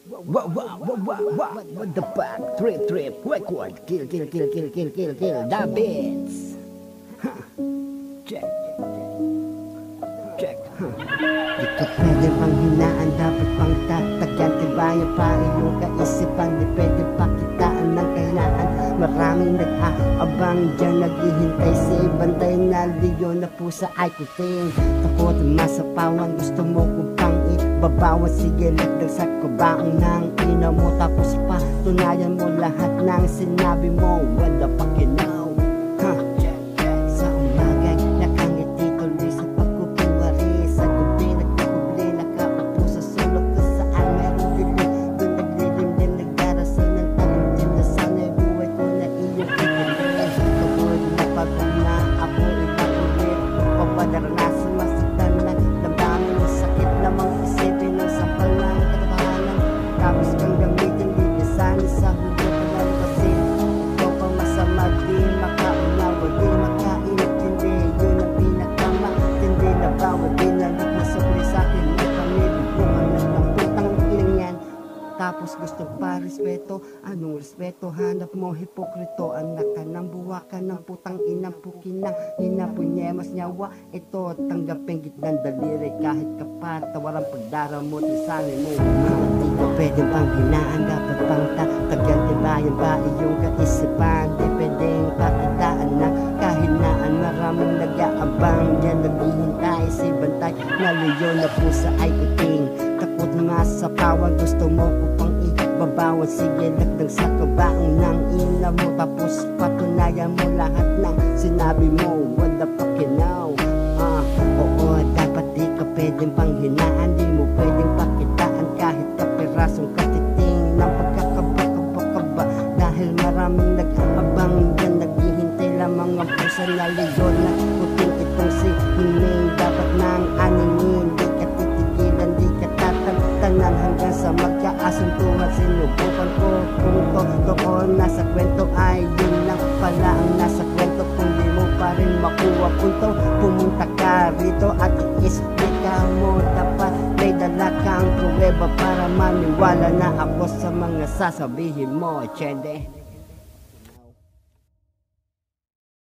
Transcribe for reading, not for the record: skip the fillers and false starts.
What the fuck? Trip, record. Kill, the beats. Check. Di ka pwede pang hinaan, dapat pang tatagyan. Tibayan pa iyong kaisipan, di pwede pakitaan ng kailangan. Maraming nag-aabang dyan, naghihintay sa ibantay na liyo na pusa ay kuting. Takot masapawan, gusto mo kung pang ibabawan. Sige, lagdag sa kabaong ng ina mo, tapos pa tunayan mo lahat ng sinabi mo. What the fuck you know? Sa umagay, nakangiti tuloy sa pagkukunwari. Sa gabi, nagkakubli, nakaupo sa sulok kung saan meron dilim. Doon naglilim din, nagdarasal ng taong din na sana'y buhay ko na iyong pagkalit. Kapag napagod na ako, ipapulit papadaranasan, masaktan na damdamin ng sakit lamang isipin ng sampal ng katabahanan. Tapos kang gamitin, ligasanin sa hulo ka lang kasi ikaw pang masama, di makaunawa, di makaintindi. Yun ang pinakamatindi na bawat binalik na sabay sa'kin. May pamilibungan na ng putang inang yan. Tapos gusto pa respeto, anong respeto hanap mo hipokrito? Anak ka ng buwakan ng putang inang pukinang hinapunyemas nyawa. Ito tanggapin gitnang daliri kahit kapat tawaran pagdaramot lisanin mo. Di ka pwede pang hinaan, dapat pang tatagyan. Tibayan ba iyong kaisipan? Di pwedeng pakitaan na kahinaan. Maraming nag-aabang yan, naghihintay si bantay na leyon na pusa ay kuting. Takot nga sa pawang, gusto mo upang ibabawan. Sige, lagdag sa kabaong ng ina mo, tapos patunayan mo lahat ng sinabi mo. What the fuck you know? Oo, dapat di ka pwedeng panghinaan, di mo pwedeng pakitaan kahit kapirasong katiting ng pagkakaba. Dahil maraming nag-aabang yan, naghihintay lamang ang pusa na leyon na puting. Itong si Hining dapat nang aningin, di ka titigilan, di ka tatantanan hanggang sa magkaasuntuhan. Sinubukan ko kung totoo nasa kwento ay yun lang pala ang nasa kwento. Kung di mo pa rin makuha punto, pumunta ka rito at i-explica mo. Dapat may dala kang pruweba para maniwala na ako sa mga sasabihin mo, Chende.